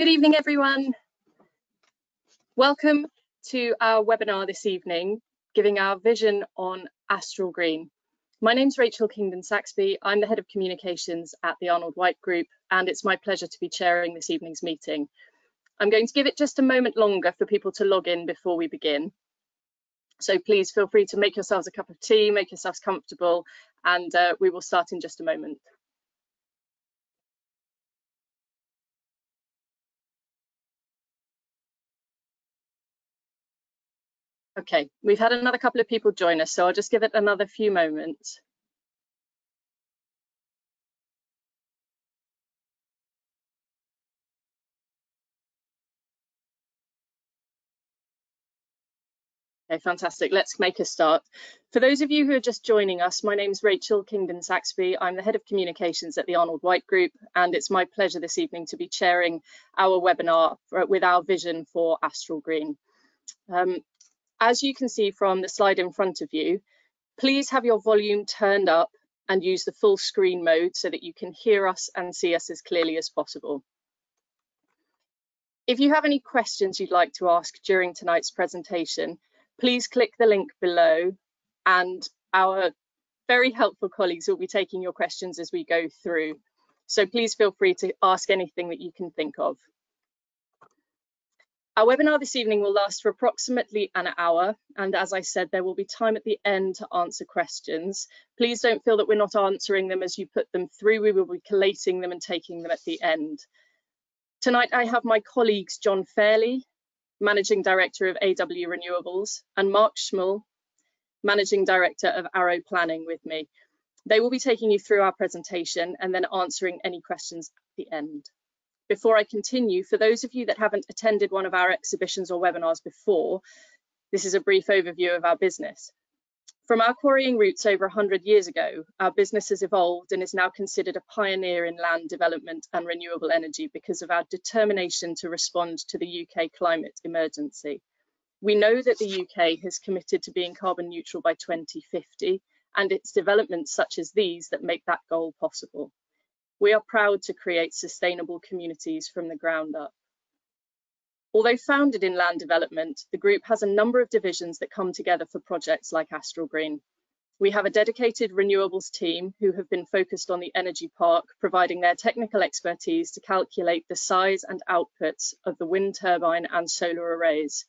Good evening, everyone. Welcome to our webinar this evening, giving our vision on Astral Green. My name's Rachel Kingdon-Saxby. I'm the Head of Communications at the Arnold Group, and it's my pleasure to be chairing this evening's meeting. I'm going to give it just a moment longer for people to log in before we begin. So please feel free to make yourselves a cup of tea, make yourselves comfortable, and we will start in just a moment. Okay, we've had another couple of people join us, so I'll just give it another few moments. Okay, fantastic. Let's make a start. For those of you who are just joining us, my name's Rachel Kingdon-Saxby. I'm the Head of Communications at the Arnold Group, and it's my pleasure this evening to be chairing our webinar with our vision for Astral Green. As you can see from the slide in front of you, please have your volume turned up and use the full screen mode so that you can hear us and see us as clearly as possible. If you have any questions you'd like to ask during tonight's presentation, please click the link below and our very helpful colleagues will be taking your questions as we go through. So please feel free to ask anything that you can think of. Our webinar this evening will last for approximately an hour, and as I said, there will be time at the end to answer questions. Please don't feel that we're not answering them as you put them through. We will be collating them and taking them at the end. Tonight I have my colleagues John Fairley, Managing Director of AW Renewables, and Mark Schmull, Managing Director of Arrow Planning with me. They will be taking you through our presentation and then answering any questions at the end. Before I continue, for those of you that haven't attended one of our exhibitions or webinars before, this is a brief overview of our business. From our quarrying roots over 100 years ago, our business has evolved and is now considered a pioneer in land development and renewable energy because of our determination to respond to the UK climate emergency. We know that the UK has committed to being carbon neutral by 2050, and it's developments such as these that make that goal possible. We are proud to create sustainable communities from the ground up. Although founded in land development, the group has a number of divisions that come together for projects like Astral Green. We have a dedicated renewables team who have been focused on the energy park, providing their technical expertise to calculate the size and outputs of the wind turbine and solar arrays.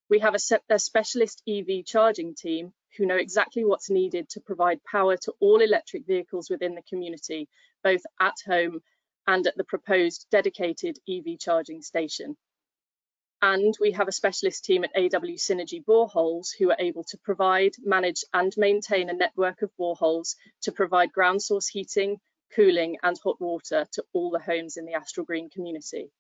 We have a specialist EV charging team who know exactly what's needed to provide power to all electric vehicles within the community, both at home and at the proposed dedicated EV charging station. And we have a specialist team at AW Synergy Boreholes who are able to provide, manage and maintain a network of boreholes to provide ground source heating, cooling and hot water to all the homes in the Astral Green community.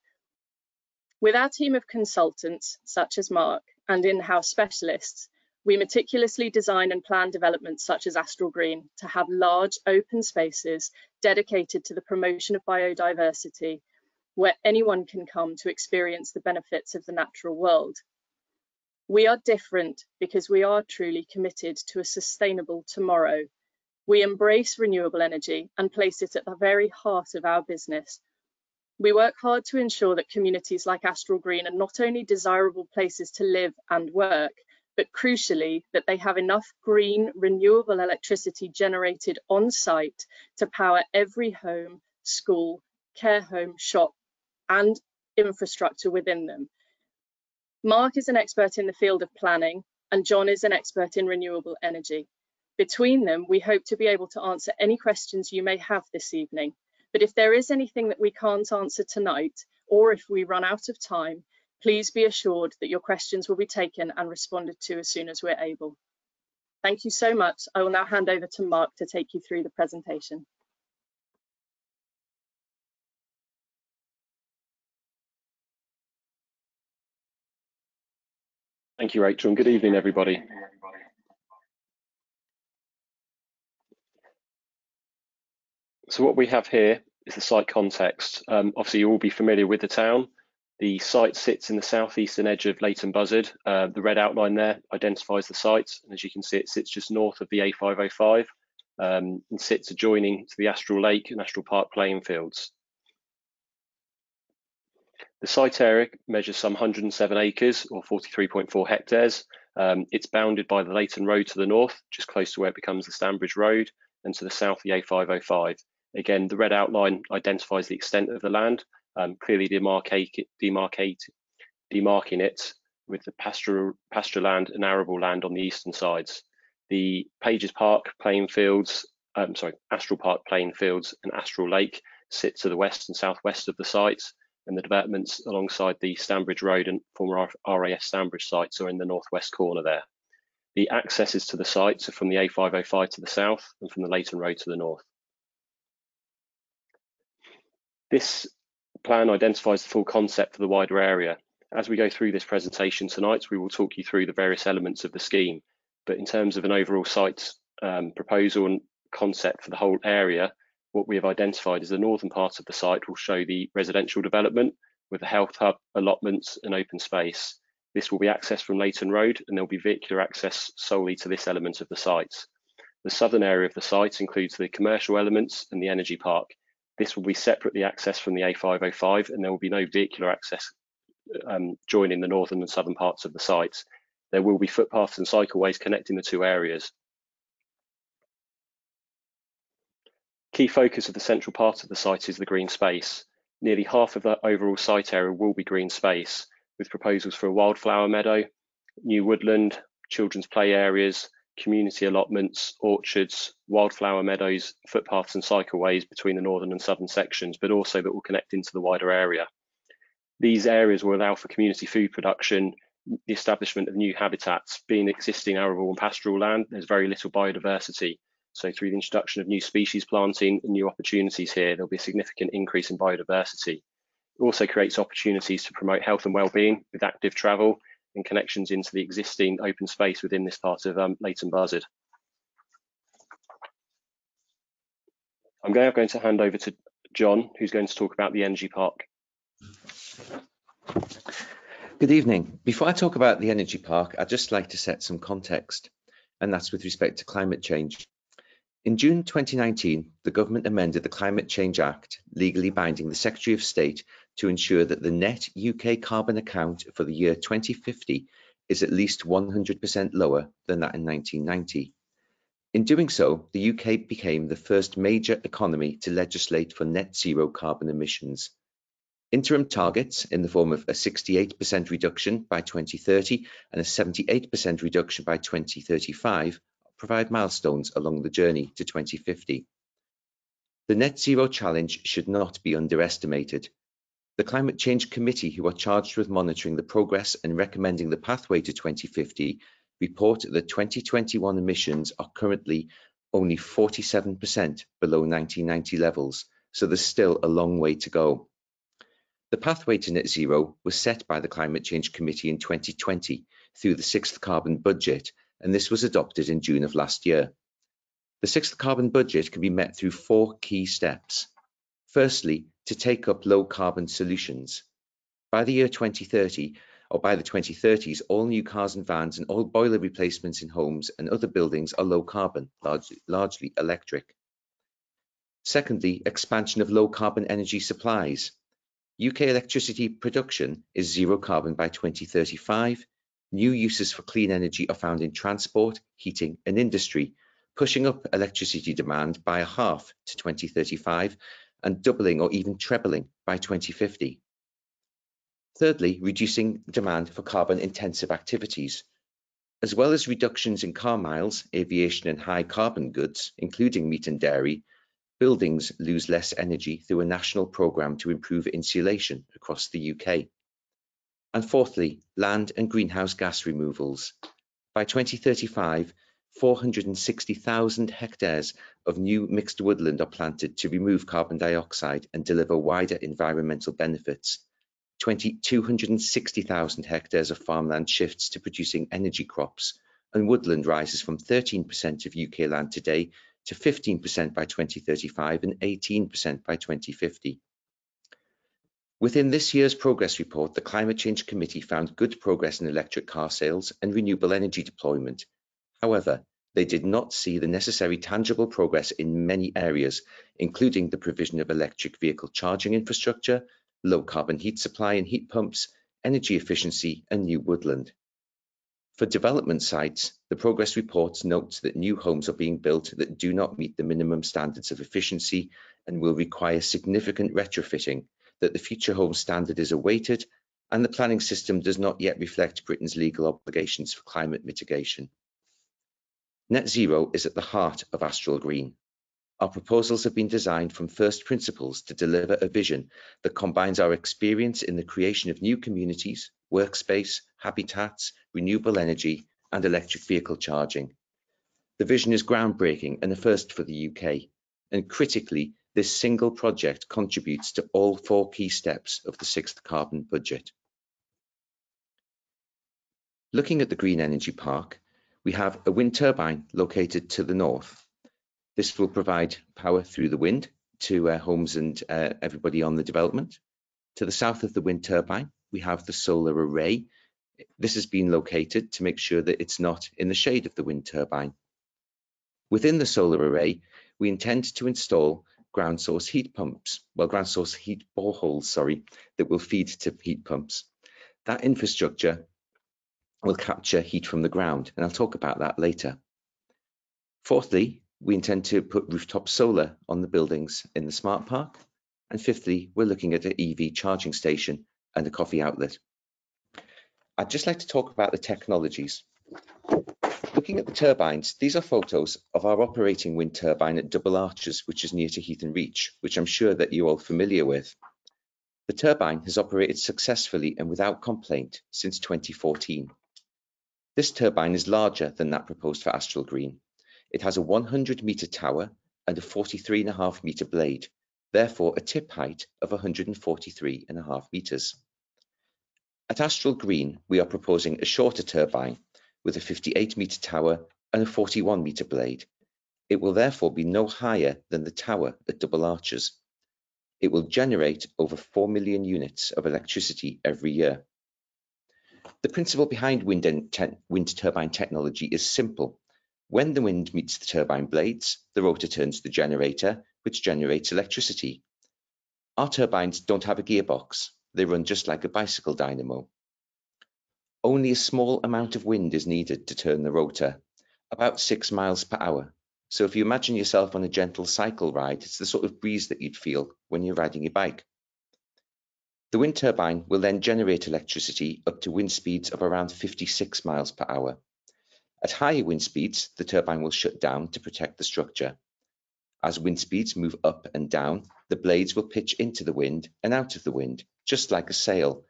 With our team of consultants, such as Mark, and in-house specialists, we meticulously design and plan developments such as Astral Green to have large open spaces dedicated to the promotion of biodiversity, where anyone can come to experience the benefits of the natural world. We are different because we are truly committed to a sustainable tomorrow. We embrace renewable energy and place it at the very heart of our business. We work hard to ensure that communities like Astral Green are not only desirable places to live and work, but crucially that they have enough green, renewable electricity generated on site to power every home, school, care home, shop, and infrastructure within them. Mark is an expert in the field of planning, and John is an expert in renewable energy. Between them, we hope to be able to answer any questions you may have this evening. But if there is anything that we can't answer tonight, or if we run out of time, please be assured that your questions will be taken and responded to as soon as we're able. Thank you so much. I will now hand over to Mark to take you through the presentation. Thank you, Rachel, and good evening, everybody. So what we have here is the site context. Obviously, you'll all be familiar with the town. The site sits in the southeastern edge of Leighton Buzzard. The red outline there identifies the site, and as you can see, it sits just north of the A505 and sits adjoining to the Astral Lake and Astral Park playing fields. The site area measures some 107 acres or 43.4 hectares. It's bounded by the Leighton Road to the north, just close to where it becomes the Stanbridge Road, and to the south the A505. Again, the red outline identifies the extent of the land, clearly demarcating it with the pasture land and arable land on the eastern sides. The Pages Park playing fields, Astral Park playing fields and Astral Lake sit to the west and southwest of the sites, and the developments alongside the Stanbridge Road and former RAF Stanbridge sites are in the northwest corner there. The accesses to the sites are from the A505 to the south and from the Leighton Road to the north. This plan identifies the full concept for the wider area. As we go through this presentation tonight, we will talk you through the various elements of the scheme, but in terms of an overall site proposal and concept for the whole area, what we have identified is the northern part of the site will show the residential development with the health hub, allotments and open space. This will be accessed from Leighton Road, and there will be vehicular access solely to this element of the site. The southern area of the site includes the commercial elements and the energy park. This will be separately accessed from the A505, and there will be no vehicular access joining the northern and southern parts of the site. There will be footpaths and cycleways connecting the two areas. Key focus of the central part of the site is the green space. Nearly half of the overall site area will be green space, with proposals for a wildflower meadow, new woodland, children's play areas, community allotments, orchards, wildflower meadows, footpaths and cycleways between the northern and southern sections, but also that will connect into the wider area. These areas will allow for community food production, the establishment of new habitats. Being existing arable and pastoral land, there's very little biodiversity. So through the introduction of new species planting and new opportunities here, there'll be a significant increase in biodiversity. It also creates opportunities to promote health and well-being with active travel and connections into the existing open space within this part of Leighton Buzzard. I'm now going to hand over to John, who's going to talk about the energy park. Good evening. Before I talk about the energy park, I'd just like to set some context, and that's with respect to climate change. In June 2019, the government amended the Climate Change Act, legally binding the Secretary of State to ensure that the net UK carbon account for the year 2050 is at least 100% lower than that in 1990. In doing so, the UK became the first major economy to legislate for net zero carbon emissions. Interim targets in the form of a 68% reduction by 2030 and a 78% reduction by 2035 provide milestones along the journey to 2050. The net zero challenge should not be underestimated. The Climate Change Committee, who are charged with monitoring the progress and recommending the pathway to 2050, report that 2021 emissions are currently only 47% below 1990 levels, so there's still a long way to go. The pathway to net zero was set by the Climate Change Committee in 2020 through the 6th Carbon Budget, and this was adopted in June of last year. The 6th Carbon Budget can be met through 4 key steps. Firstly, to take up low carbon solutions. By the year 2030, or by the 2030s, all new cars and vans and all boiler replacements in homes and other buildings are low carbon, largely electric. Secondly, expansion of low carbon energy supplies. UK electricity production is zero carbon by 2035. New uses for clean energy are found in transport, heating and industry, pushing up electricity demand by a half to 2035 and doubling or even trebling by 2050. Thirdly, reducing demand for carbon intensive activities. As well as reductions in car miles, aviation and high carbon goods, including meat and dairy, buildings lose less energy through a national programme to improve insulation across the UK. And fourthly, land and greenhouse gas removals. By 2035, 460,000 hectares of new mixed woodland are planted to remove carbon dioxide and deliver wider environmental benefits. 260,000 hectares of farmland shifts to producing energy crops, and woodland rises from 13% of UK land today to 15% by 2035 and 18% by 2050. Within this year's progress report, the Climate Change Committee found good progress in electric car sales and renewable energy deployment. However, they did not see the necessary tangible progress in many areas, including the provision of electric vehicle charging infrastructure, low carbon heat supply and heat pumps, energy efficiency, and new woodland. For development sites, the progress report notes that new homes are being built that do not meet the minimum standards of efficiency and will require significant retrofitting, that the Future Homes Standard is awaited, and the planning system does not yet reflect Britain's legal obligations for climate mitigation. Net zero is at the heart of Astral Green. Our proposals have been designed from first principles to deliver a vision that combines our experience in the creation of new communities, workspace, habitats, renewable energy, and electric vehicle charging. The vision is groundbreaking and a first for the UK, and critically, this single project contributes to all 4 key steps of the 6th Carbon Budget. Looking at the Green Energy Park, we have a wind turbine located to the north. This will provide power through the wind to homes and everybody on the development. To the south of the wind turbine, we have the solar array. This has been located to make sure that it's not in the shade of the wind turbine. Within the solar array, we intend to install ground source heat pumps, ground source heat boreholes, that will feed to heat pumps. That infrastructure will capture heat from the ground, and I'll talk about that later. Fourthly, we intend to put rooftop solar on the buildings in the smart park. And fifthly, we're looking at an EV charging station and a coffee outlet. I'd just like to talk about the technologies. Looking at the turbines, these are photos of our operating wind turbine at Double Arches, which is near to Heath and Reach, which I'm sure that you're all familiar with. The turbine has operated successfully and without complaint since 2014. This turbine is larger than that proposed for Astral Green. It has a 100-metre tower and a 43.5-metre blade, therefore a tip height of 143.5 metres. At Astral Green, we are proposing a shorter turbine with a 58-metre tower and a 41-metre blade. It will therefore be no higher than the tower at Double Arches. It will generate over 4 million units of electricity every year. The principle behind wind turbine technology is simple. When the wind meets the turbine blades, the rotor turns the generator, which generates electricity. Our turbines don't have a gearbox. They run just like a bicycle dynamo. Only a small amount of wind is needed to turn the rotor, about 6 miles per hour. So if you imagine yourself on a gentle cycle ride, it's the sort of breeze that you'd feel when you're riding your bike. The wind turbine will then generate electricity up to wind speeds of around 56 miles per hour. At higher wind speeds, the turbine will shut down to protect the structure. As wind speeds move up and down, the blades will pitch into the wind and out of the wind, just like a sail.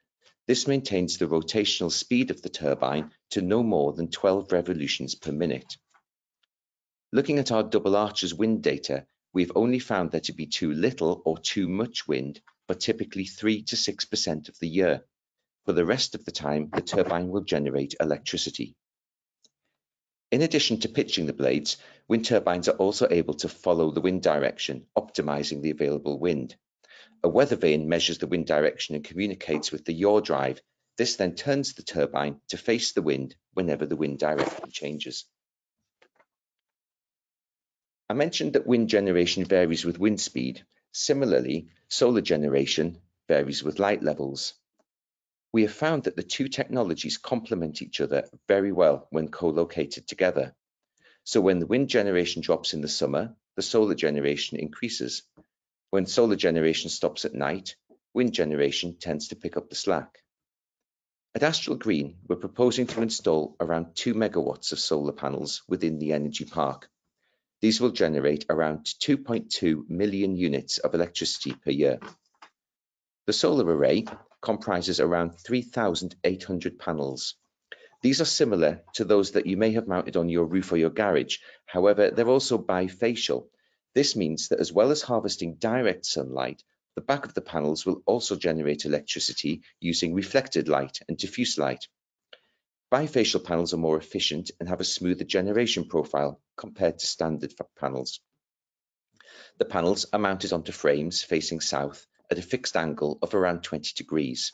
This maintains the rotational speed of the turbine to no more than 12 revolutions per minute. Looking at our Double Arches wind data, we've only found there to be too little or too much wind, but typically 3 to 6% of the year. For the rest of the time, the turbine will generate electricity. In addition to pitching the blades, wind turbines are also able to follow the wind direction, optimizing the available wind. A weather vane measures the wind direction and communicates with the yaw drive. This then turns the turbine to face the wind whenever the wind direction changes. I mentioned that wind generation varies with wind speed. Similarly, solar generation varies with light levels. We have found that the two technologies complement each other very well when co-located together. So when the wind generation drops in the summer, the solar generation increases. When solar generation stops at night, wind generation tends to pick up the slack. At Astral Green, we're proposing to install around 2 megawatts of solar panels within the energy park. These will generate around 2.2 million units of electricity per year. The solar array comprises around 3,800 panels. These are similar to those that you may have mounted on your roof or your garage. However, they're also bifacial. This means that as well as harvesting direct sunlight, the back of the panels will also generate electricity using reflected light and diffuse light. Bifacial panels are more efficient and have a smoother generation profile compared to standard panels. The panels are mounted onto frames facing south at a fixed angle of around 20 degrees.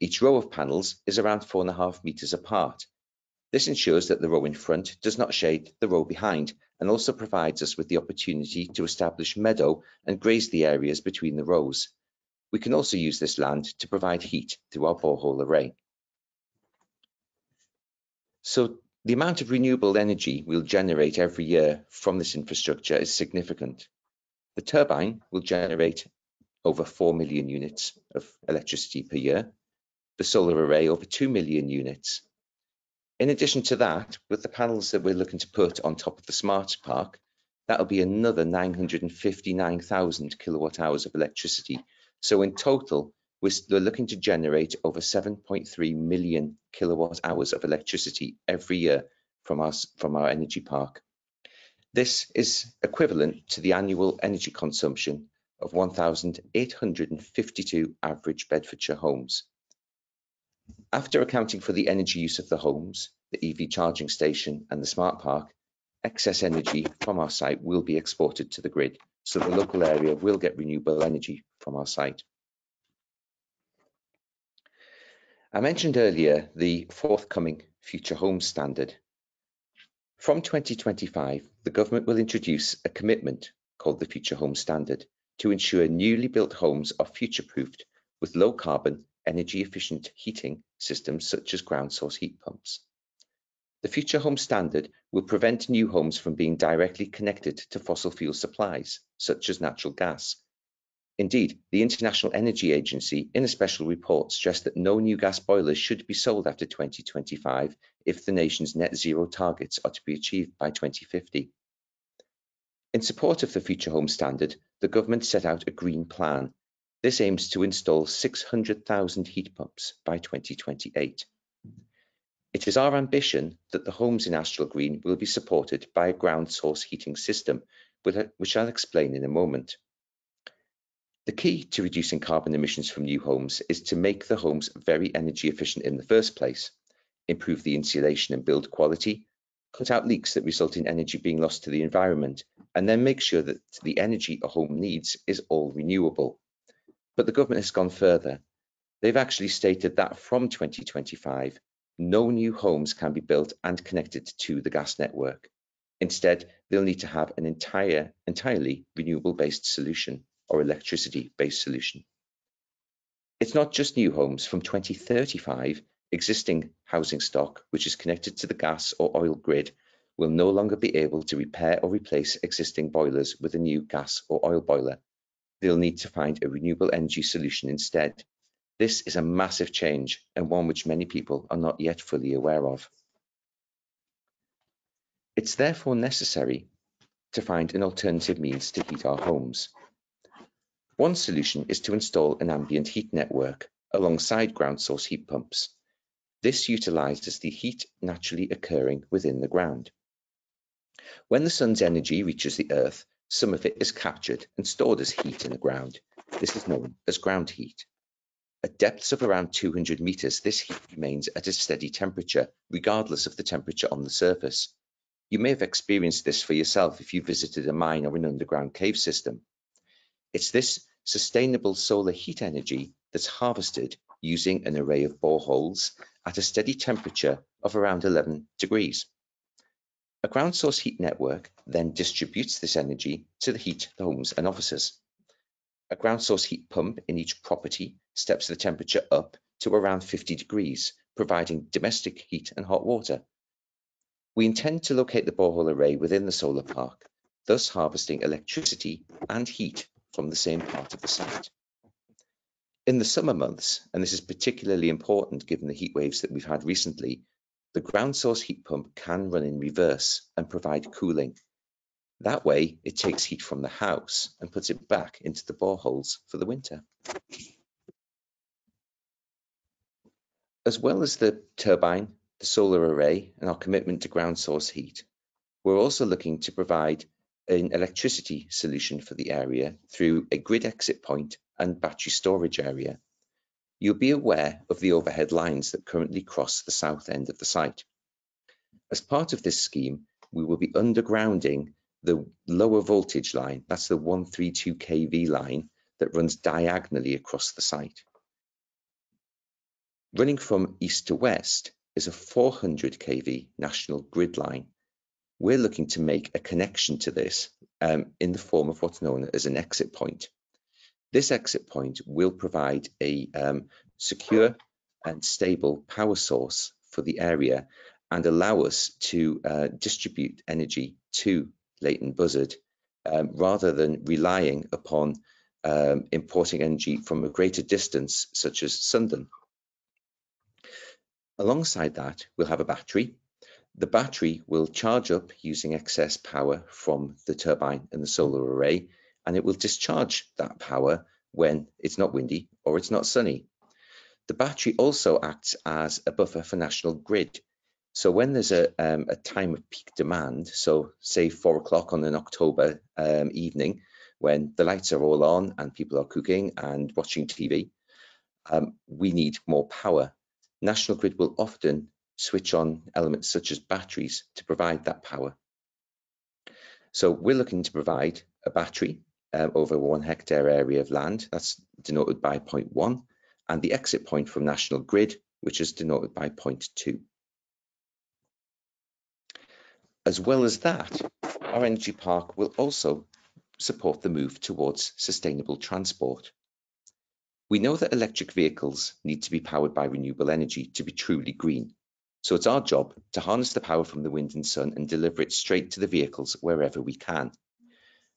Each row of panels is around 4.5 meters apart. This ensures that the row in front does not shade the row behind and also provides us with the opportunity to establish meadow and graze the areas between the rows. We can also use this land to provide heat through our borehole array. So the amount of renewable energy we'll generate every year from this infrastructure is significant. The turbine will generate over 4 million units of electricity per year, the solar array over 2 million units. In addition to that, with the panels that we're looking to put on top of the smart park, that'll be another 959,000 kilowatt hours of electricity. So in total, we're looking to generate over 7.3 million kilowatt hours of electricity every year from our energy park. This is equivalent to the annual energy consumption of 1,852 average Bedfordshire homes. After accounting for the energy use of the homes, the EV charging station and the smart park, excess energy from our site will be exported to the grid, so the local area will get renewable energy from our site. I mentioned earlier the forthcoming Future Homes Standard. From 2025, the government will introduce a commitment called the Future Homes Standard to ensure newly built homes are future-proofed with low carbon, energy efficient heating systems such as ground source heat pumps. The Future Home Standard will prevent new homes from being directly connected to fossil fuel supplies, such as natural gas. Indeed, the International Energy Agency, in a special report, stressed that no new gas boilers should be sold after 2025 if the nation's net zero targets are to be achieved by 2050. In support of the Future Home Standard, the government set out a green plan. This aims to install 600,000 heat pumps by 2028. It is our ambition that the homes in Astral Green will be supported by a ground source heating system, which I'll explain in a moment. The key to reducing carbon emissions from new homes is to make the homes very energy efficient in the first place, improve the insulation and build quality, cut out leaks that result in energy being lost to the environment, and then make sure that the energy a home needs is all renewable. But the government has gone further. They've actually stated that from 2025, no new homes can be built and connected to the gas network. Instead, they'll need to have an entirely renewable-based solution or electricity-based solution. It's not just new homes. From 2035, existing housing stock, which is connected to the gas or oil grid, will no longer be able to repair or replace existing boilers with a new gas or oil boiler. They'll need to find a renewable energy solution instead. This is a massive change and one which many people are not yet fully aware of. It's therefore necessary to find an alternative means to heat our homes. One solution is to install an ambient heat network alongside ground source heat pumps. This utilises the heat naturally occurring within the ground. When the sun's energy reaches the earth, some of it is captured and stored as heat in the ground. This is known as ground heat. At depths of around 200 meters, this heat remains at a steady temperature, regardless of the temperature on the surface. You may have experienced this for yourself if you visited a mine or an underground cave system. It's this sustainable solar heat energy that's harvested using an array of boreholes at a steady temperature of around 11 degrees. A ground source heat network then distributes this energy to heat the homes and offices. A ground source heat pump in each property steps the temperature up to around 50 degrees, providing domestic heat and hot water. We intend to locate the borehole array within the solar park, thus harvesting electricity and heat from the same part of the site. In the summer months, and this is particularly important given the heat waves that we've had recently, the ground source heat pump can run in reverse and provide cooling. That way, it takes heat from the house and puts it back into the boreholes for the winter. As well as the turbine, the solar array, and our commitment to ground source heat, we're also looking to provide an electricity solution for the area through a grid exit point and battery storage area. You'll be aware of the overhead lines that currently cross the south end of the site. As part of this scheme, we will be undergrounding the lower voltage line, that's the 132 kV line that runs diagonally across the site. Running from east to west is a 400 kV national grid line. We're looking to make a connection to this in the form of what's known as an exit point. This exit point will provide a secure and stable power source for the area and allow us to distribute energy to Leighton Buzzard rather than relying upon importing energy from a greater distance, such as Sundon. Alongside that, we'll have a battery. The battery will charge up using excess power from the turbine and the solar array, and it will discharge that power when it's not windy or it's not sunny. The battery also acts as a buffer for national grid. So when there's a time of peak demand, so say 4 o'clock on an October evening, when the lights are all on and people are cooking and watching TV, we need more power. National Grid will often switch on elements such as batteries to provide that power. So we're looking to provide a battery over 1 hectare area of land, that's denoted by 0.1, and the exit point from National Grid, which is denoted by 0.2. As well as that, our energy park will also support the move towards sustainable transport. We know that electric vehicles need to be powered by renewable energy to be truly green. So it's our job to harness the power from the wind and sun and deliver it straight to the vehicles wherever we can.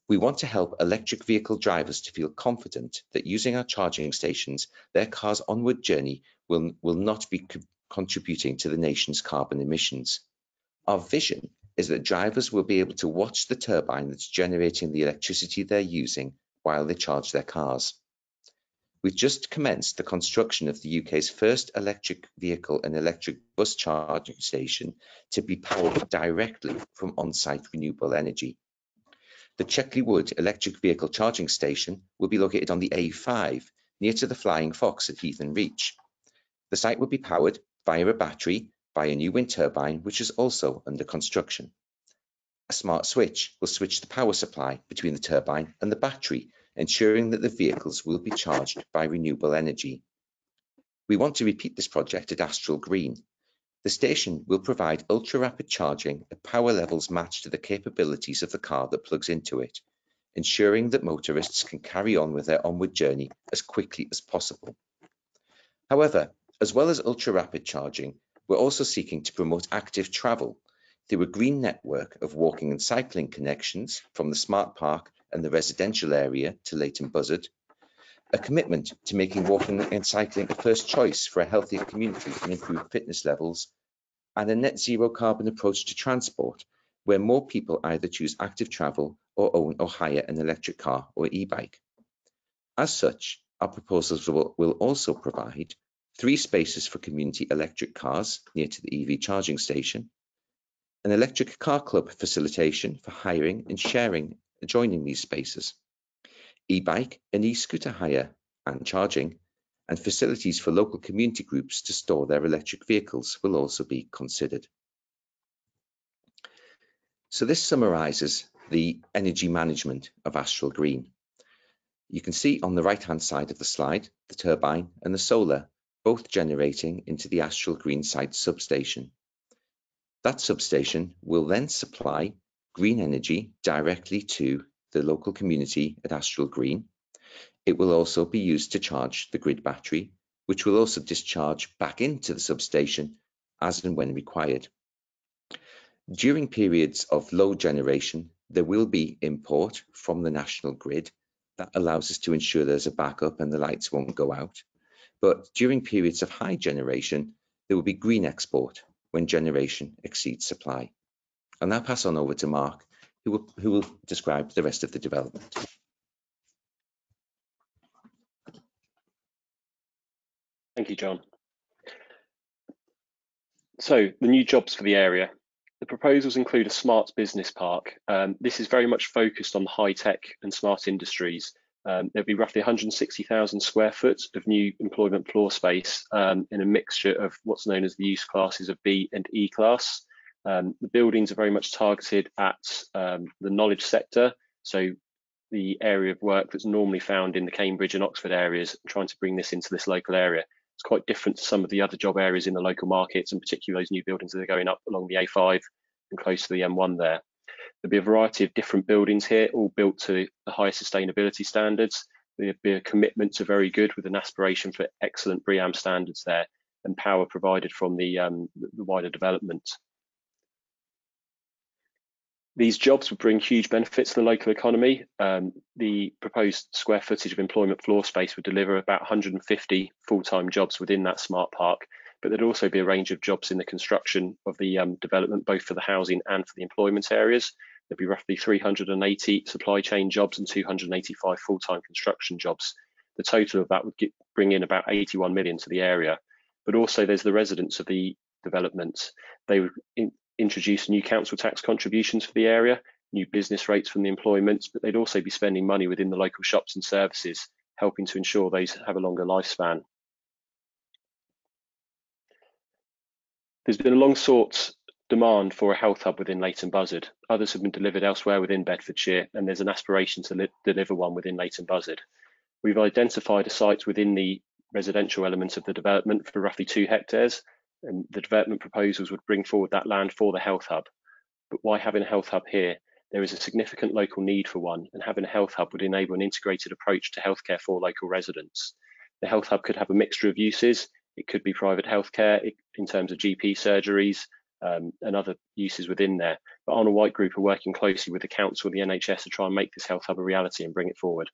We want to help electric vehicle drivers to feel confident that using our charging stations, their car's onward journey will not be contributing to the nation's carbon emissions. Our vision is that drivers will be able to watch the turbine that's generating the electricity they're using while they charge their cars. We've just commenced the construction of the UK's first electric vehicle and electric bus charging station to be powered directly from on-site renewable energy. The Checkley Wood electric vehicle charging station will be located on the A5 near to the Flying Fox at Heath and Reach. The site will be powered via a battery by a new wind turbine, which is also under construction. A smart switch will switch the power supply between the turbine and the battery, ensuring that the vehicles will be charged by renewable energy. We want to repeat this project at Astral Green. The station will provide ultra-rapid charging at power levels matched to the capabilities of the car that plugs into it, ensuring that motorists can carry on with their onward journey as quickly as possible. However, as well as ultra-rapid charging, we're also seeking to promote active travel through a green network of walking and cycling connections from the Smart Park and the residential area to Leighton Buzzard, a commitment to making walking and cycling a first choice for a healthier community and improved fitness levels, and a net zero carbon approach to transport, where more people either choose active travel or own or hire an electric car or e-bike. As such, our proposals will also provide 3 spaces for community electric cars near to the EV charging station, an electric car club facilitation for hiring and sharing adjoining these spaces, e-bike and e-scooter hire and charging, and facilities for local community groups to store their electric vehicles will also be considered. So this summarises the energy management of Astral Green. You can see on the right-hand side of the slide, the turbine and the solar, both generating into the Astral Green site substation. That substation will then supply green energy directly to the local community at Astral Green. It will also be used to charge the grid battery, which will also discharge back into the substation as and when required. During periods of low generation, there will be import from the national grid that allows us to ensure there's a backup and the lights won't go out. But during periods of high generation, there will be green export when generation exceeds supply. I'll now pass on over to Mark, who will describe the rest of the development. Thank you, John. So the new jobs for the area. The proposals include a smart business park. This is very much focused on high-tech and smart industries. There'll be roughly 160,000 square foot of new employment floor space in a mixture of what's known as the use classes of B and E class. The buildings are very much targeted at the knowledge sector, so the area of work that's normally found in the Cambridge and Oxford areas, trying to bring this into this local area. It's quite different to some of the other job areas in the local markets, and particularly those new buildings that are going up along the A5 and close to the M1 there. There'll be a variety of different buildings here, all built to the highest sustainability standards. there'd be a commitment to very good with an aspiration for excellent BREEAM standards there and power provided from the wider development. These jobs would bring huge benefits to the local economy. The proposed square footage of employment floor space would deliver about 150 full-time jobs within that smart park, but there'd also be a range of jobs in the construction of the development, both for the housing and for the employment areas. There'd be roughly 380 supply chain jobs and 285 full-time construction jobs. The total of that would bring in about 81 million to the area. But also there's the residents of the developments. They would introduce new council tax contributions for the area, new business rates from the employments, but they'd also be spending money within the local shops and services, helping to ensure those have a longer lifespan. There's been a long sought demand for a health hub within Leighton Buzzard. Others have been delivered elsewhere within Bedfordshire, and there's an aspiration to deliver one within Leighton Buzzard. We've identified a site within the residential element of the development for roughly 2 hectares, and the development proposals would bring forward that land for the health hub. But why having a health hub here? There is a significant local need for one, and having a health hub would enable an integrated approach to healthcare for local residents. The health hub could have a mixture of uses. It could be private healthcare in terms of GP surgeries and other uses within there. But Arnold White Group are working closely with the council and the NHS to try and make this health hub a reality and bring it forward.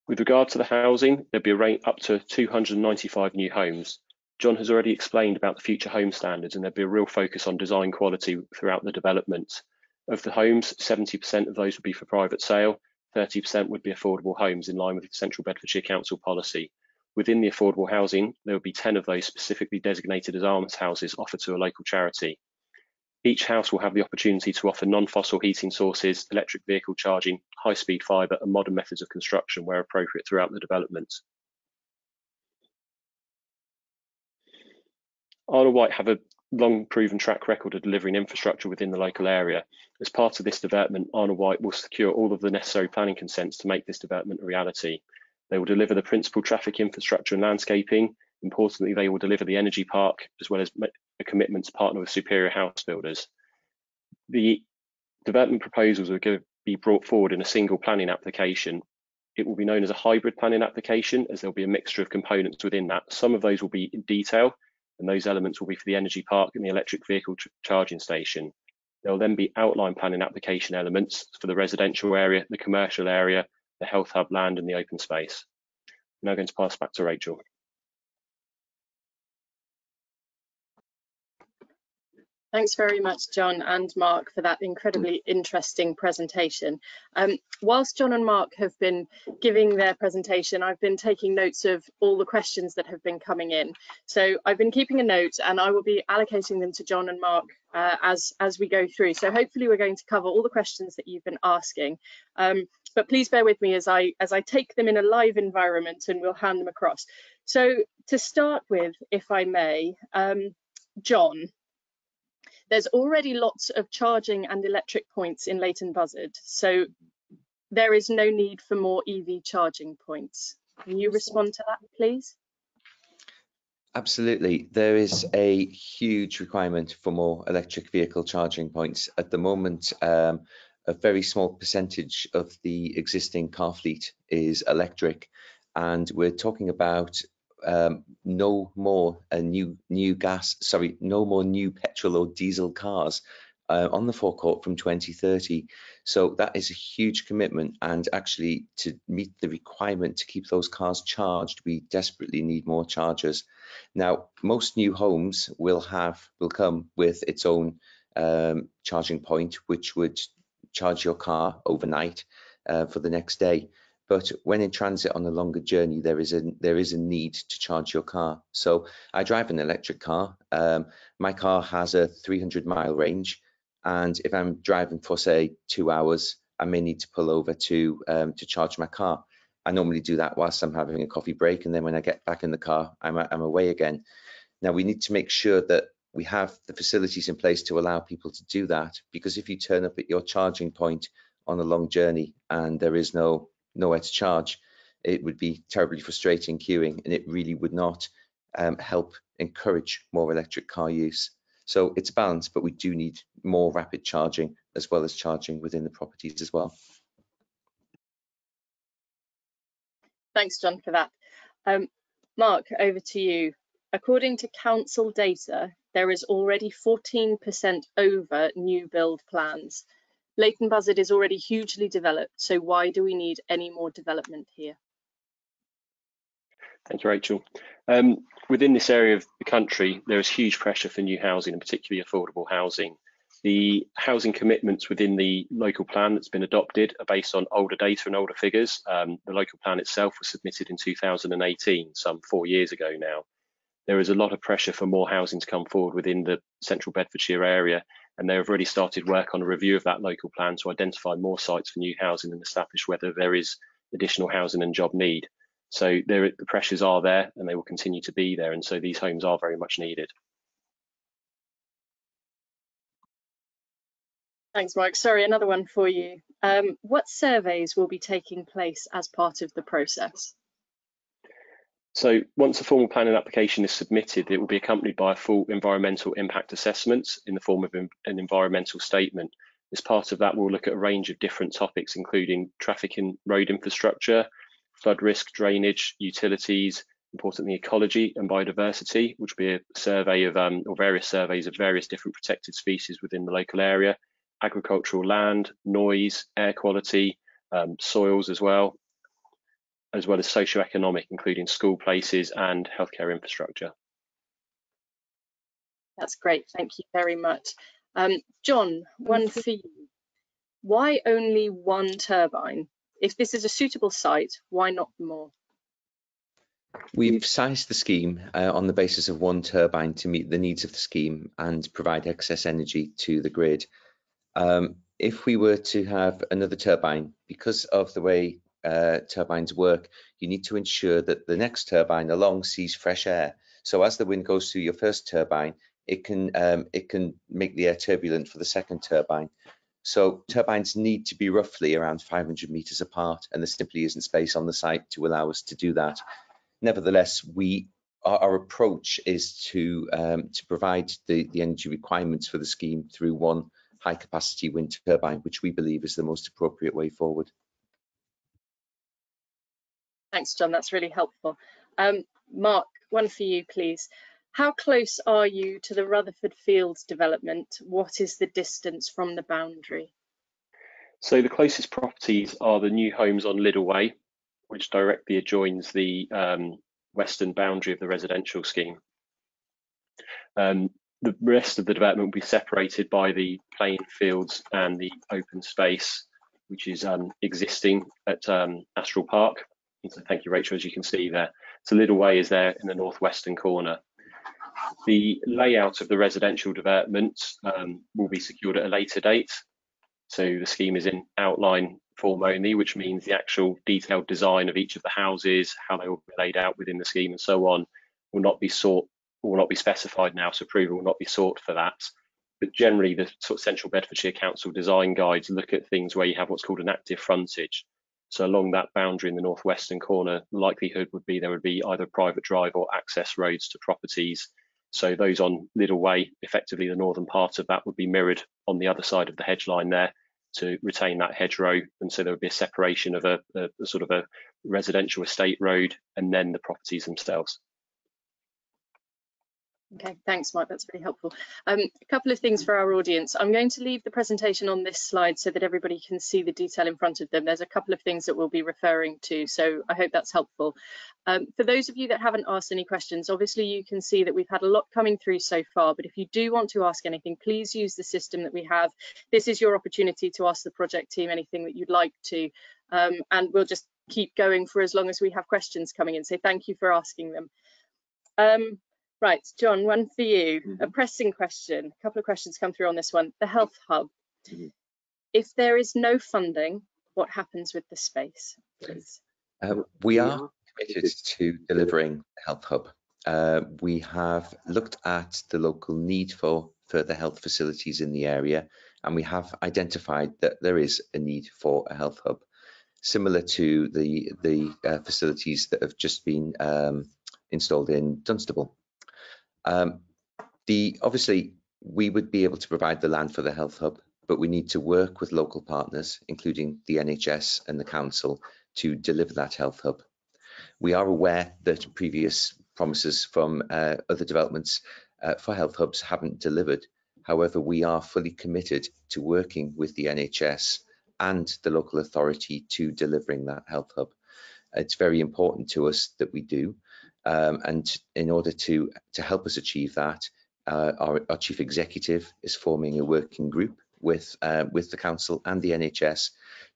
With regard to the housing, there'd be a rate up to 295 new homes. John has already explained about the future home standards, and there'd be a real focus on design quality throughout the development. Of the homes, 70% of those would be for private sale, 30% would be affordable homes in line with the Central Bedfordshire Council policy. Within the affordable housing, there would be 10 of those specifically designated as almshouses offered to a local charity. Each house will have the opportunity to offer non-fossil heating sources, electric vehicle charging, high-speed fibre and modern methods of construction where appropriate throughout the development. Arnold White have a long proven track record of delivering infrastructure within the local area. As part of this development, Arnold White will secure all of the necessary planning consents to make this development a reality. They will deliver the principal traffic infrastructure and landscaping. Importantly, they will deliver the energy park, as well as a commitment to partner with superior house builders. The development proposals are going to be brought forward in a single planning application. It will be known as a hybrid planning application, as there'll be a mixture of components within that. Some of those will be in detail, and those elements will be for the energy park and the electric vehicle charging station. There will then be outline planning application elements for the residential area, the commercial area, the health hub land and the open space. I'm now going to pass back to Rachel. Thanks very much, John and Mark, for that incredibly interesting presentation. Whilst John and Mark have been giving their presentation, I've been taking notes of all the questions that have been coming in. So I've been keeping a note, and I will be allocating them to John and Mark as we go through. So hopefully we're going to cover all the questions that you've been asking. But please bear with me as I take them in a live environment, and we'll hand them across. So to start with, if I may, John, there's already lots of charging and electric points in Leighton Buzzard, so there is no need for more EV charging points. Can you respond to that, please? Absolutely. There is a huge requirement for more electric vehicle charging points. At the moment, a very small percentage of the existing car fleet is electric, and we're talking about no more new petrol or diesel cars on the forecourt from 2030. So that is a huge commitment, and actually to meet the requirement to keep those cars charged, we desperately need more chargers. Now, most new homes will come with its own charging point, which would charge your car overnight for the next day. But when in transit on a longer journey, there is a need to charge your car. So I drive an electric car. My car has a 300-mile range, and if I'm driving for say 2 hours, I may need to pull over to charge my car. I normally do that whilst I'm having a coffee break, and then when I get back in the car, I'm away again. Now we need to make sure that we have the facilities in place to allow people to do that, because if you turn up at your charging point on a long journey and there is nowhere to charge, it would be terribly frustrating queuing, and it really would not help encourage more electric car use. So it's a balance, but we do need more rapid charging as well as charging within the properties as well. Thanks, John, for that. Mark, over to you. According to council data, there is already 14% over new build plans. Leighton Buzzard is already hugely developed, so why do we need any more development here? Thank you, Rachel. Within this area of the country, there is huge pressure for new housing, and particularly affordable housing. The housing commitments within the local plan that's been adopted are based on older data and older figures. The local plan itself was submitted in 2018, some 4 years ago now. There is a lot of pressure for more housing to come forward within the central Bedfordshire area, and they have already started work on a review of that local plan to identify more sites for new housing and establish whether there is additional housing and job need. So the pressures are there, and they will continue to be there, and so these homes are very much needed. Thanks, Mark. Sorry, another one for you. What surveys will be taking place as part of the process? So once a formal planning application is submitted, it will be accompanied by a full environmental impact assessment in the form of an environmental statement. As part of that, we'll look at a range of different topics, including traffic and road infrastructure, flood risk, drainage, utilities, importantly ecology and biodiversity, which will be a survey of or various surveys of various different protected species within the local area, agricultural land, noise, air quality, soils as well as socio-economic, including school places and healthcare infrastructure. That's great, thank you very much. John, one for you. Why only one turbine? If this is a suitable site, why not more? We've sized the scheme on the basis of one turbine to meet the needs of the scheme and provide excess energy to the grid. If we were to have another turbine, because of the way turbines work, you need to ensure that the next turbine along sees fresh air. So as the wind goes through your first turbine, it can make the air turbulent for the second turbine. So turbines need to be roughly around 500 meters apart, and there simply isn't space on the site to allow us to do that. Nevertheless, our approach is to provide the energy requirements for the scheme through one high capacity wind turbine, which we believe is the most appropriate way forward. Thanks, John, that's really helpful. Mark, one for you, please. How close are you to the Rutherford Fields development? What is the distance from the boundary? So the closest properties are the new homes on Liddell Way, which directly adjoins the western boundary of the residential scheme. The rest of the development will be separated by the plain fields and the open space, which is existing at Astral Park. And so thank you, Rachel, as you can see there. So Liddell Way is there in the northwestern corner. The layout of the residential development will be secured at a later date. So the scheme is in outline form only, which means the actual detailed design of each of the houses, how they will be laid out within the scheme and so on, will not be specified now, so approval will not be sought for that. But generally, the sort of Central Bedfordshire Council design guides look at things where you have what's called an active frontage. So along that boundary in the northwestern corner, the likelihood would be there would be either private drive or access roads to properties. So those on Liddell Way, effectively the northern part of that would be mirrored on the other side of the hedge line there to retain that hedgerow. And so there would be a separation of a sort of a residential estate road and then the properties themselves. Okay, thanks, Mark. That's really helpful. A couple of things for our audience. I'm going to leave the presentation on this slide so that everybody can see the detail in front of them. There's a couple of things that we'll be referring to, so I hope that's helpful. For those of you that haven't asked any questions, obviously you can see that we've had a lot coming through so far, but if you do want to ask anything, please use the system that we have. This is your opportunity to ask the project team anything that you'd like to, and we'll just keep going for as long as we have questions coming in, so thank you for asking them. Right, John, one for you. A pressing question. A couple of questions come through on this one. The Health Hub. If there is no funding, what happens with the space, please? We are committed to delivering the Health Hub. We have looked at the local need for further health facilities in the area, and we have identified that there is a need for a Health Hub, similar to the facilities that have just been installed in Dunstable. Obviously, we would be able to provide the land for the Health Hub, but we need to work with local partners, including the NHS and the council, to deliver that Health Hub. We are aware that previous promises from other developments for health hubs haven't delivered. However, we are fully committed to working with the NHS and the local authority to delivering that health hub. It's very important to us that we do, and in order to help us achieve that, our chief executive is forming a working group with the council and the NHS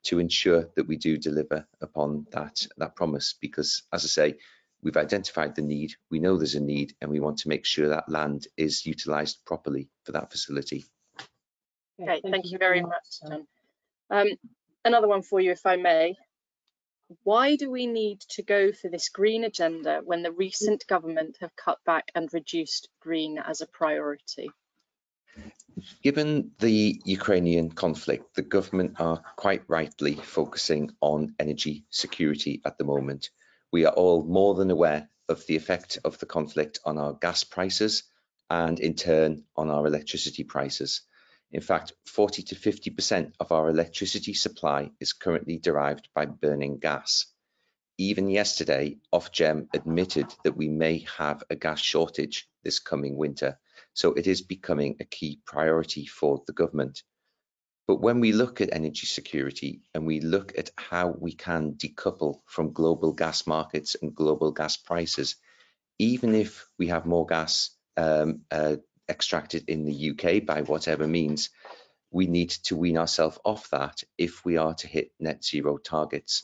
to ensure that we do deliver upon that promise, because, as I say, we've identified the need, we know there's a need, and we want to make sure that land is utilised properly for that facility. Okay, thank you very much, John. Another one for you, if I may. Why do we need to go for this green agenda when the recent government have cut back and reduced green as a priority? Given the Ukrainian conflict, the government are quite rightly focusing on energy security at the moment. We are all more than aware of the effect of the conflict on our gas prices and in turn on our electricity prices. In fact, 40 to 50% of our electricity supply is currently derived by burning gas. Even yesterday, Ofgem admitted that we may have a gas shortage this coming winter, so it is becoming a key priority for the government. But when we look at energy security and we look at how we can decouple from global gas markets and global gas prices, even if we have more gas extracted in the UK by whatever means, we need to wean ourselves off that if we are to hit net zero targets.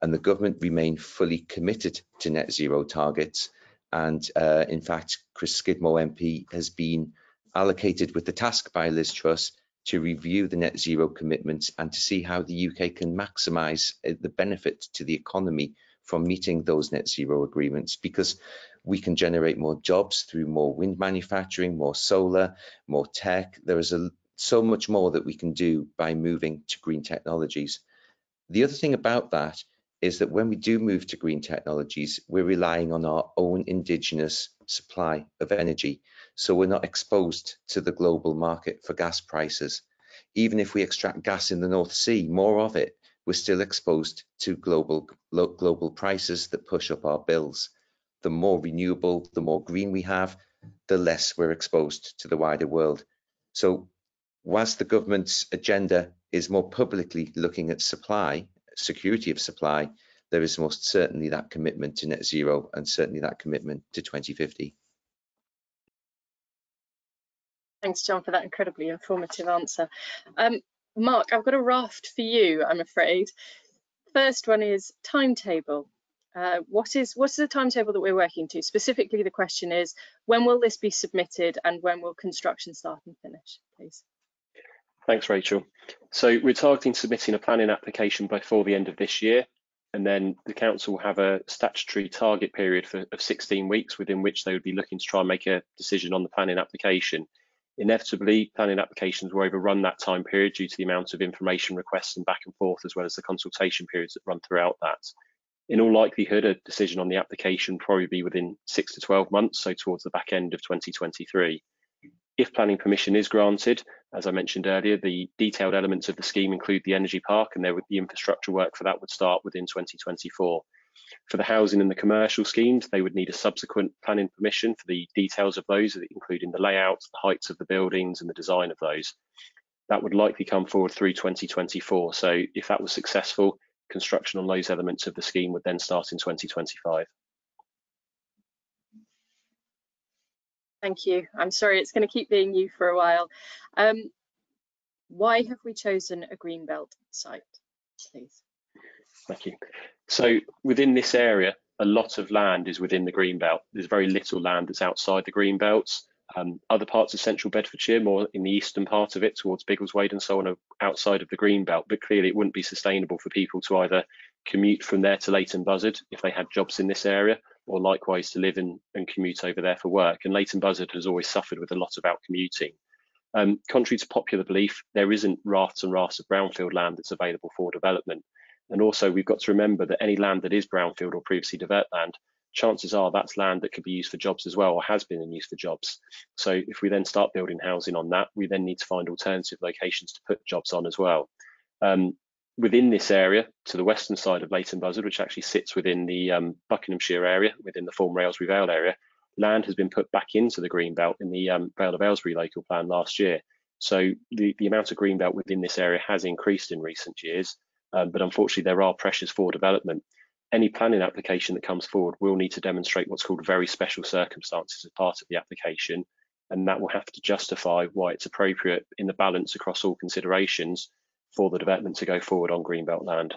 And the government remain fully committed to net zero targets. And in fact, Chris Skidmore MP has been allocated with the task by Liz Truss to review the net zero commitments and to see how the UK can maximise the benefit to the economy from meeting those net zero agreements, because we can generate more jobs through more wind manufacturing, more solar, more tech. There is so much more that we can do by moving to green technologies. The other thing about that is that when we do move to green technologies, we're relying on our own indigenous supply of energy. So we're not exposed to the global market for gas prices. Even if we extract gas in the North Sea, more of it, we're still exposed to global prices that push up our bills. The more renewable, the more green we have, the less we're exposed to the wider world. So whilst the government's agenda is more publicly looking at supply, security of supply, there is most certainly that commitment to net zero and certainly that commitment to 2050. Thanks, John, for that incredibly informative answer. Mark, I've got a raft for you, I'm afraid. First one is timetable. What is the timetable that we're working to? Specifically, the question is, when will this be submitted and when will construction start and finish, please? Thanks, Rachel. So we're targeting submitting a planning application before the end of this year, and then the council will have a statutory target period of 16 weeks within which they would be looking to try and make a decision on the planning application. Inevitably, planning applications will overrun that time period due to the amount of information requests and back and forth, as well as the consultation periods that run throughout that. In all likelihood, a decision on the application will probably be within 6 to 12 months, so towards the back end of 2023. If planning permission is granted, as I mentioned earlier, the detailed elements of the scheme include the energy park, and the infrastructure work for that would start within 2024. For the housing and the commercial schemes, they would need a subsequent planning permission for the details of those, including the layouts, the heights of the buildings and the design of those. That would likely come forward through 2024. So if that was successful, construction on those elements of the scheme would then start in 2025. Thank you. I'm sorry, it's going to keep being you for a while. Why have we chosen a greenbelt site, please? Thank you. So within this area, a lot of land is within the greenbelt. There's very little land that's outside the greenbelts. Other parts of central Bedfordshire, more in the eastern part of it, towards Biggleswade and so on, are outside of the greenbelt. But clearly, it wouldn't be sustainable for people to either commute from there to Leighton Buzzard if they had jobs in this area, or likewise to live and commute over there for work. And Leighton Buzzard has always suffered with a lot of out commuting. Contrary to popular belief, there isn't rafts and rafts of brownfield land that's available for development. And also, we've got to remember that any land that is brownfield or previously developed land, chances are that's land that could be used for jobs as well, or has been in use for jobs. So if we then start building housing on that, we then need to find alternative locations to put jobs on as well. Within this area, to the western side of Leighton Buzzard, which actually sits within the Buckinghamshire area, within the former Aylesbury Vale area, land has been put back into the greenbelt in the Vale of Aylesbury local plan last year. So the amount of greenbelt within this area has increased in recent years, but unfortunately there are pressures for development. Any planning application that comes forward will need to demonstrate what's called very special circumstances as part of the application, and that will have to justify why it's appropriate in the balance across all considerations for the development to go forward on greenbelt land.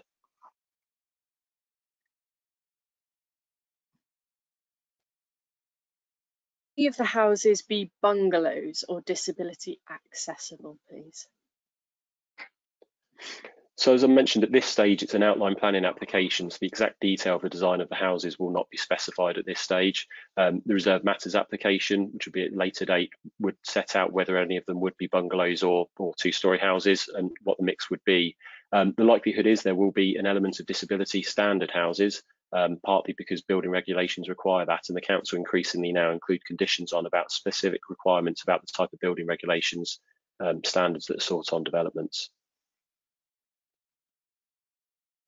Will any of the houses be bungalows or disability accessible, please? So as I mentioned, at this stage, it's an outline planning application, so the exact detail of the design of the houses will not be specified at this stage. The reserved matters application, which will be at a later date, would set out whether any of them would be bungalows or two-storey houses and what the mix would be. The likelihood is there will be an element of disability standard houses, partly because building regulations require that, and the council increasingly now include conditions on about specific requirements about the type of building regulations standards that are sought on developments.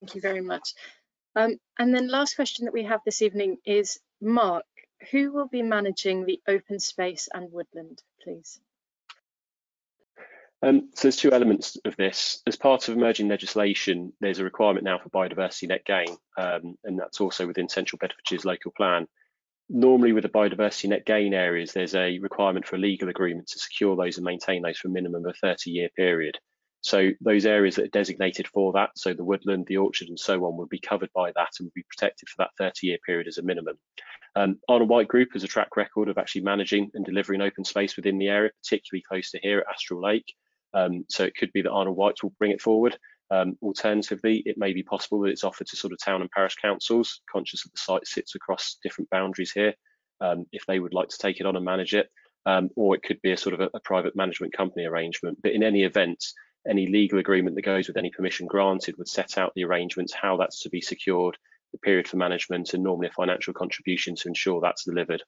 Thank you very much. And then last question that we have this evening is, Mark, who will be managing the open space and woodland, please? So there's two elements of this. As part of emerging legislation, there's a requirement now for biodiversity net gain, and that's also within Central Bedfordshire's local plan. Normally with the biodiversity net gain areas, there's a requirement for a legal agreement to secure those and maintain those for a minimum of a 30-year period. So those areas that are designated for that, so the woodland, the orchard and so on, would be covered by that and would be protected for that 30-year period as a minimum. Arnold White Group has a track record of actually managing and delivering open space within the area, particularly close to here at Astral Lake. So it could be that Arnold White will bring it forward. Alternatively, it may be possible that it's offered to sort of town and parish councils, conscious that the site sits across different boundaries here, if they would like to take it on and manage it. Or it could be a sort of a private management company arrangement. But in any event, any legal agreement that goes with any permission granted would set out the arrangements, how that's to be secured, the period for management, and normally a financial contribution to ensure that's delivered.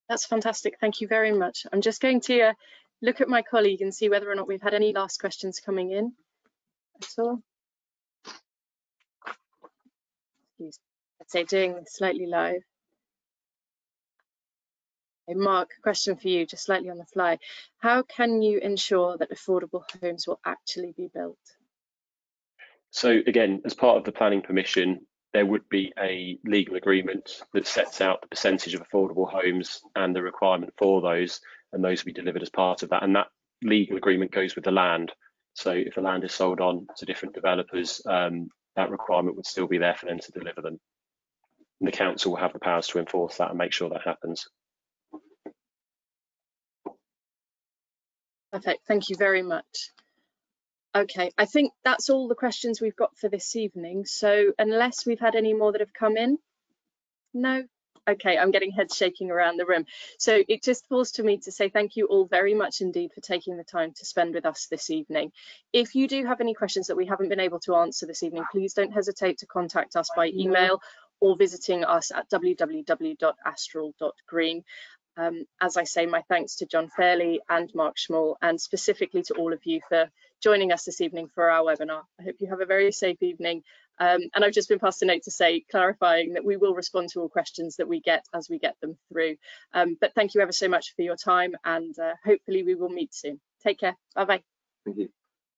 That's fantastic. Thank you very much. I'm just going to look at my colleague and see whether or not we've had any last questions coming in at all. I'd say doing this slightly live. Okay, Mark, question for you, just slightly on the fly. How can you ensure that affordable homes will actually be built? So again, as part of the planning permission, there would be a legal agreement that sets out the percentage of affordable homes and the requirement for those, and those will be delivered as part of that. And that legal agreement goes with the land. So if the land is sold on to different developers, that requirement would still be there for them to deliver them. And the council will have the powers to enforce that and make sure that happens. Perfect, thank you very much. Okay, I think that's all the questions we've got for this evening. So unless we've had any more that have come in, no? Okay, I'm getting heads shaking around the room. So it just falls to me to say thank you all very much indeed for taking the time to spend with us this evening. If you do have any questions that we haven't been able to answer this evening, please don't hesitate to contact us by email or visiting us at www.astral.green. As I say, my thanks to John Fairley and Mark Schmall, and specifically to all of you for joining us this evening for our webinar. I hope you have a very safe evening. And I've just been passed a note to say, clarifying that we will respond to all questions that we get as we get them through. But thank you ever so much for your time, and hopefully we will meet soon. Take care. Bye-bye. Thank you.